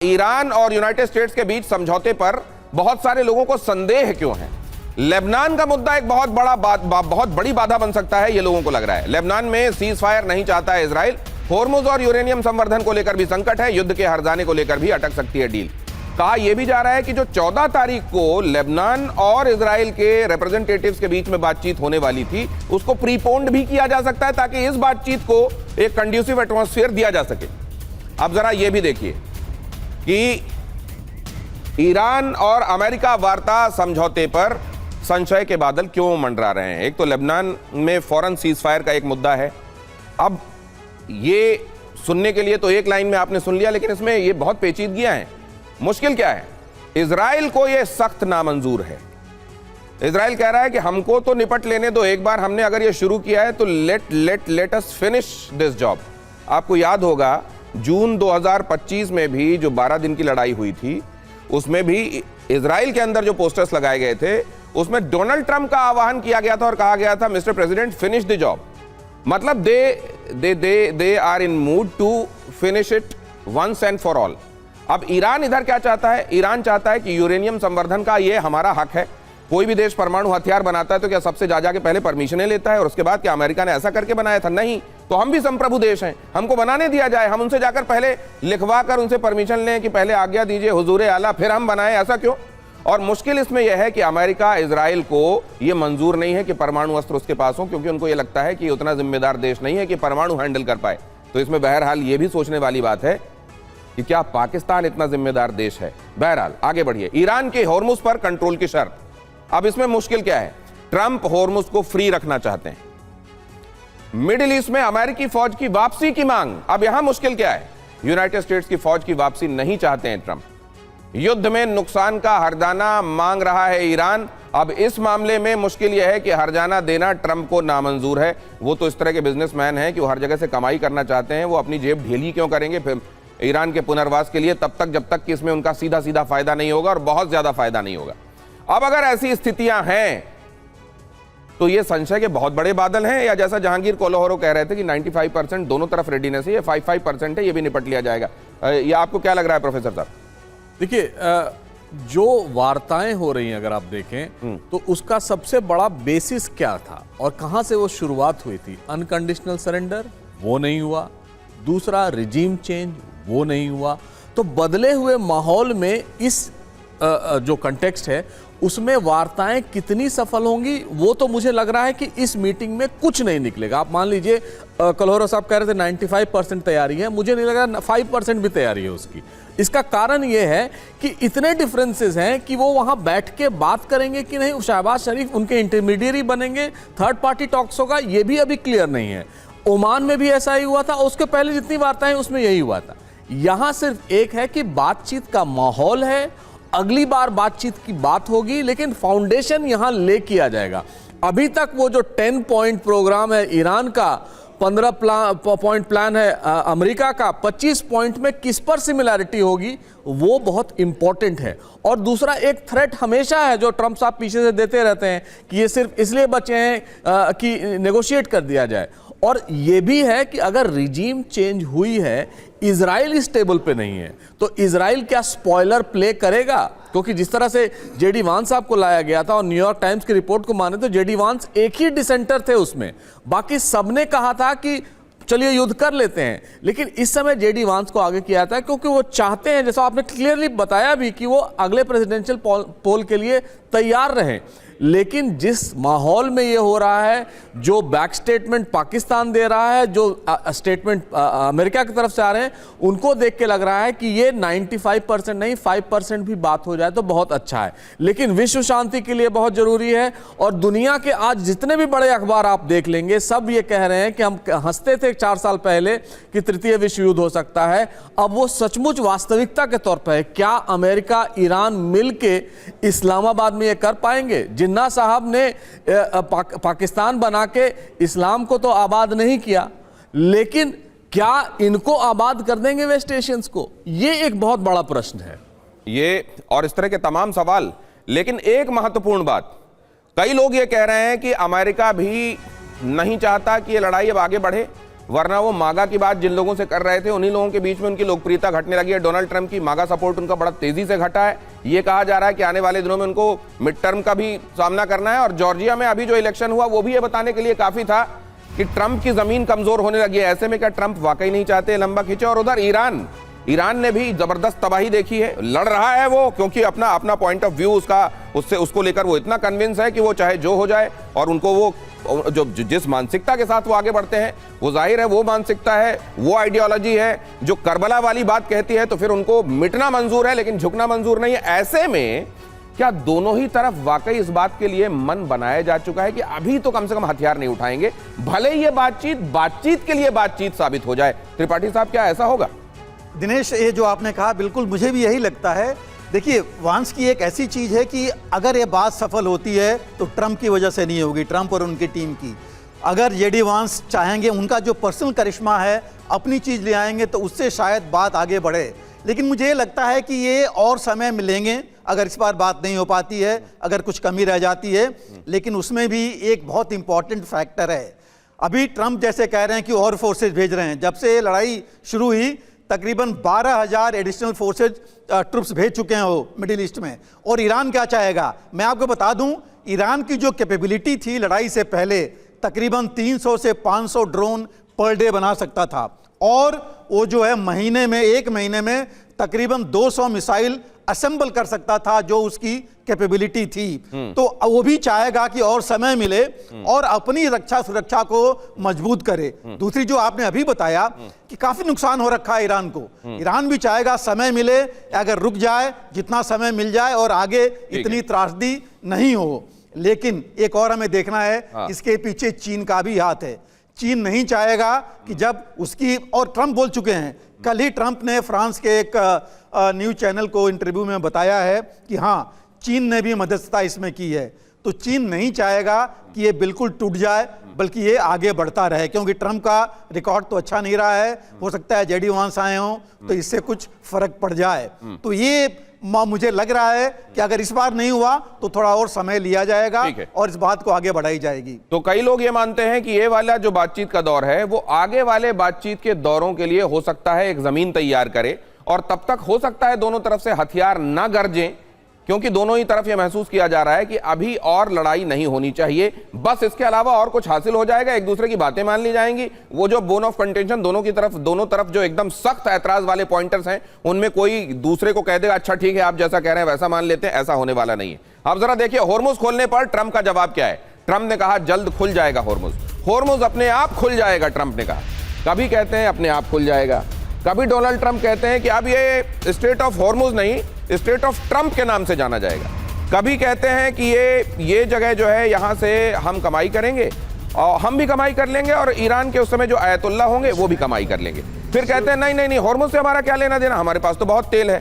Iran और United states के बीच समझौते पर बहुत सारे लोगों को संदेह क्यों है? लेबनान का मुद्दा एक बहुत बड़ी बाधा बन सकता है, ये लोगों को लग रहा है। लेबनान में सीज फायर नहीं चाहता है इजराइल। होर्मुज और यूरेनियम संवर्धन को लेकर भी संकट है। युद्ध के हर जाने को लेकर भी अटक सकती है डील। कहा यह भी जा रहा है कि जो 14 तारीख को लेबनान और इजराइल के रिप्रेजेंटेटिव्स के बीच में बातचीत होने वाली थी, उसको प्रीपोन्ड भी किया जा सकता है ताकि इस बातचीत को एक कंड्यूसिव एटमॉस्फेयर दिया जा सके। अब जरा यह भी देखिए कि ईरान और अमेरिका वार्ता समझौते पर संशय के बादल क्यों मंडरा रहे हैं। एक तो लेबनान में फौरन सीज फायर का एक मुद्दा है। अब ये सुनने के लिए तो एक लाइन में आपने सुन लिया, लेकिन इसमें ये बहुत पेचीदगियां हैं। मुश्किल क्या है? इजराइल को ये सख्त नामंजूर है। इजराइल कह रहा है कि हमको तो निपट लेने दो, एक बार हमने अगर ये शुरू किया है तो let us finish this job. आपको याद होगा जून 2025 में भी जो 12 दिन की लड़ाई हुई थी, उसमें भी इजराइल के अंदर जो पोस्टर्स लगाए गए थे उसमें डोनाल्ड ट्रंप का आह्वान किया गया था और कहा गया था Mister President finish the job. मतलब they are in mood to finish it once and for all. अब ईरान इधर क्या चाहता है? ईरान चाहता है कि यूरेनियम संवर्धन का ये हमारा हक है। कोई भी देश परमाणु हथियार बनाता है तो क्या सबसे जा के पहले परमिशनें लेता है और उसके बाद क्या अमेरिका ने ऐसा करके बनाया था? नहीं। तो हम भी संप्रभु देश हैं, हमको बनाने दिया जाए। हम उनसे जाकर पहले लिखवा कर उनसे परमिशन लें कि पहले आज्ञा दीजिए हुजूर आला, फिर हम बनाएं, ऐसा क्यों? और मुश्किल इसमें यह है कि अमेरिका इजराइल को यह मंजूर नहीं है कि परमाणु अस्त्र उसके पास हो, क्योंकि उनको यह लगता है कि ये उतना जिम्मेदार देश नहीं है कि परमाणु हैंडल कर पाए। तो इसमें बहरहाल यह भी सोचने वाली बात है कि क्या पाकिस्तान इतना जिम्मेदार देश है। बहरहाल आगे बढ़िए। ईरान के होर्मुज पर कंट्रोल की शर्त। अब इसमें मुश्किल क्या है? ट्रंप होर्मुज को फ्री रखना चाहते हैं। मिडिल ईस्ट में अमेरिकी फौज की वापसी की मांग। अब यहां मुश्किल क्या है? यूनाइटेड स्टेट्स की फौज की वापसी नहीं चाहते हैं ट्रंप। युद्ध में नुकसान का हर्जाना मांग रहा है ईरान। अब इस मामले में मुश्किल यह है कि हर्जाना देना ट्रंप को नामंजूर है। वो तो इस तरह के बिजनेसमैन हैं कि वो हर जगह से कमाई करना चाहते हैं। वो अपनी जेब ढीली क्यों करेंगे फिर ईरान के पुनर्वास के लिए, तब तक जब तक कि इसमें उनका सीधा सीधा फायदा नहीं होगा और बहुत ज्यादा फायदा नहीं होगा। अब अगर ऐसी स्थितियां हैं तो ये संशय के बहुत बड़े बादल हैं, या जैसा जहांगीर कोल्हारो कह रहे थे कि 95% दोनों तरफ रेडीनेस है, ये 5% है, ये भी निपट लिया जाएगा। ये आपको क्या लग रहा है प्रोफेसर साहब? देखिए, जो वार्ताएं हो रही हैं अगर आप देखें तो उसका सबसे बड़ा बेसिस क्या था और कहां से वो शुरुआत हुई थी? अनकंडीशनल सरेंडर, वो नहीं हुआ। दूसरा रिजीम चेंज, वो नहीं हुआ। तो बदले हुए माहौल में इस जो कंटेक्स्ट है उसमें वार्ताएं कितनी सफल होंगी, वो तो मुझे लग रहा है कि इस मीटिंग में कुछ नहीं निकलेगा। आप मान लीजिए कोल्हारो साहब कह रहे थे 95% तैयारी है, मुझे नहीं लग रहा 5% भी तैयारी है उसकी। इसका कारण ये है कि इतने डिफरेंसेस हैं कि वो वहां बैठ के बात करेंगे कि नहीं, शहबाज शरीफ उनके इंटरमीडिएरी बनेंगे, थर्ड पार्टी टॉक्स होगा, ये भी अभी क्लियर नहीं है। ओमान में भी ऐसा ही हुआ था, उसके पहले जितनी वार्ताएं उसमें यही हुआ था। यहां सिर्फ एक है कि बातचीत का माहौल है, अगली बार बातचीत की बात होगी, लेकिन फाउंडेशन यहां ले किया जाएगा। अभी तक वो जो 10 पॉइंट प्रोग्राम है ईरान का, 15 पॉइंट प्लान है अमेरिका का, 25 पॉइंट में किस पर सिमिलैरिटी होगी वो बहुत इंपॉर्टेंट है। और दूसरा एक थ्रेट हमेशा है जो ट्रंप साहब पीछे से देते रहते हैं कि ये सिर्फ इसलिए बचे हैं कि नेगोशिएट कर दिया जाए। और ये भी है कि अगर रिजीम चेंज हुई है, इजराइल इस टेबल पे नहीं है, तो इजराइल क्या स्पॉइलर प्ले करेगा? क्योंकि जिस तरह से जेडी वांस साहब को लाया गया था और न्यूयॉर्क टाइम्स की रिपोर्ट को माने तो जेडी वांस एक ही डिसेंटर थे उसमें, बाकी सबने कहा था कि चलिए युद्ध कर लेते हैं। लेकिन इस समय जेडी वांस को आगे किया था क्योंकि वो चाहते हैं, जैसा आपने क्लियरली बताया भी, कि वो अगले प्रेसिडेंशियल पोल के लिए तैयार रहें। लेकिन जिस माहौल में ये हो रहा है, जो बैक स्टेटमेंट पाकिस्तान दे रहा है, जो स्टेटमेंट अमेरिका की तरफ से आ रहे हैं, उनको देख के लग रहा है कि ये 95% नहीं 5% भी बात हो जाए तो बहुत अच्छा है। लेकिन विश्व शांति के लिए बहुत जरूरी है। और दुनिया के आज जितने भी बड़े अखबार आप देख लेंगे, सब ये कह रहे हैं कि हम हंसते थे 4 साल पहले कि तृतीय विश्व युद्ध हो सकता है, अब वो सचमुच वास्तविकता के तौर पर है। क्या अमेरिका ईरान मिलके इस्लामाबाद में ये कर पाएंगे? जिन्ना साहब ने पाकिस्तान बना के इस्लाम को तो आबाद नहीं किया, लेकिन क्या इनको आबाद कर देंगे वेस्ट एशियंस को? ये एक बहुत बड़ा प्रश्न है ये, और इस तरह के तमाम सवाल। लेकिन एक महत्वपूर्ण बात, कई लोग ये कह रहे हैं कि अमेरिका भी नहीं चाहता कि ये लड़ाई अब आगे बढ़े। वरना वो मागा की बात जिन लोगों से कर रहे थे उन्हीं लोगों के बीच में उनकी लोकप्रियता घटने लगी है। डोनाल्ड ट्रंप की मागा सपोर्ट उनका बड़ा तेजी से घटा है। ये कहा जा रहा है कि आने वाले दिनों में उनको मिड टर्म का भी सामना करना है। और जॉर्जिया में अभी जो इलेक्शन हुआ वो भी ये बताने के लिए काफी था कि ट्रंप की जमीन कमजोर होने लगी है। ऐसे में क्या ट्रंप वाकई नहीं चाहते लंबा खींचे? और उधर ईरान ने भी जबरदस्त तबाही देखी है। लड़ रहा है वो, क्योंकि अपना पॉइंट ऑफ व्यू उसको लेकर वो इतना कन्विंस है कि वो चाहे जो हो जाए, और उनको वो जिस मानसिकता के साथ वो आगे बढ़ते हैं वो जाहिर है वो मानसिकता है, वो आइडियोलॉजी है जो करबला वाली बात कहती है। तो फिर उनको मिटना मंजूर है लेकिन झुकना मंजूर नहीं है। ऐसे में क्या दोनों ही तरफ वाकई इस बात के लिए मन बनाया जा चुका है कि अभी तो कम से कम हथियार नहीं उठाएंगे, भले ही ये बातचीत के लिए बातचीत साबित हो जाए? त्रिपाठी साहब, क्या ऐसा होगा? दिनेश, ये जो आपने कहा बिल्कुल मुझे भी यही लगता है। देखिए, वांस की एक ऐसी चीज है कि अगर ये बात सफल होती है तो ट्रंप की वजह से नहीं होगी, ट्रंप और उनकी टीम की। अगर जेडी वांस चाहेंगे, उनका जो पर्सनल करिश्मा है, अपनी चीज ले आएंगे तो उससे शायद बात आगे बढ़े। लेकिन मुझे ये लगता है कि ये और समय मिलेंगे अगर इस बार बात नहीं हो पाती है, अगर कुछ कमी रह जाती है। लेकिन उसमें भी एक बहुत इंपॉर्टेंट फैक्टर है। अभी ट्रंप जैसे कह रहे हैं कि और फोर्सेज भेज रहे हैं। जब से लड़ाई शुरू हुई तकरीबन 12,000 एडिशनल फोर्सेज ट्रुप्स भेज चुके हैं वो मिडिल ईस्ट में। और ईरान क्या चाहेगा? मैं आपको बता दूं, ईरान की जो कैपेबिलिटी थी लड़ाई से पहले, तकरीबन 300 से 500 ड्रोन पर डे बना सकता था। और वो जो है एक महीने में तकरीबन 200 मिसाइल असेंबल कर सकता था, जो उसकी कैपेबिलिटी थी। तो वो भी चाहेगा कि और समय मिले और अपनी रक्षा सुरक्षा को मजबूत करे। दूसरी जो आपने अभी बताया कि काफी नुकसान हो रखा है ईरान को, ईरान भी चाहेगा समय मिले, अगर रुक जाए जितना समय मिल जाए और आगे इतनी त्रासदी नहीं हो। लेकिन एक और हमें देखना है, इसके पीछे चीन का भी हाथ है। चीन नहीं चाहेगा कि जब उसकी, और ट्रंप बोल चुके हैं, कल ही ट्रंप ने फ्रांस के एक न्यूज चैनल को इंटरव्यू में बताया है कि हाँ, चीन ने भी मध्यस्थता इसमें की है। तो चीन नहीं चाहेगा कि ये बिल्कुल टूट जाए, बल्कि ये आगे बढ़ता रहे, क्योंकि ट्रंप का रिकॉर्ड तो अच्छा नहीं रहा है। हो सकता है जेडी वांस आए हों तो इससे कुछ फर्क पड़ जाए। तो ये मुझे लग रहा है कि अगर इस बार नहीं हुआ तो थोड़ा और समय लिया जाएगा और इस बात को आगे बढ़ाई जाएगी। तो कई लोग ये मानते हैं कि ये वाला जो बातचीत का दौर है वो आगे वाले बातचीत के दौरों के लिए हो सकता है एक जमीन तैयार करे, और तब तक हो सकता है दोनों तरफ से हथियार ना गरजें, क्योंकि दोनों ही तरफ यह महसूस किया जा रहा है कि अभी और लड़ाई नहीं होनी चाहिए। बस इसके अलावा और कुछ हासिल हो जाएगा, एक दूसरे की बातें मान ली जाएंगी। वो जो बोन ऑफ कंटेंशन दोनों तरफ जो एकदम सख्त ऐतराज वाले पॉइंटर्स हैं, उनमें कोई दूसरे को कह देगा अच्छा ठीक है आप जैसा कह रहे हैं वैसा मान लेते हैं, ऐसा होने वाला नहीं है। अब जरा देखिए होर्मुज खोलने पर ट्रंप का जवाब क्या है। ट्रंप ने कहा जल्द खुल जाएगा होर्मुज अपने आप खुल जाएगा। ट्रंप ने कहा, कभी कहते हैं अपने आप खुल जाएगा, कभी डोनाल्ड ट्रंप कहते हैं कि अब ये स्टेट ऑफ होर्मुज नहीं, स्टेट ऑफ ट्रंप के नाम से जाना जाएगा। कभी कहते हैं कि ये जगह जो है यहां से हम कमाई करेंगे और हम भी कमाई कर लेंगे, और ईरान के उस समय जो आयतुल्ला होंगे वो भी कमाई कर लेंगे। फिर कहते हैं नहीं, होर्मुज से हमारा क्या लेना देना, हमारे पास तो बहुत तेल है।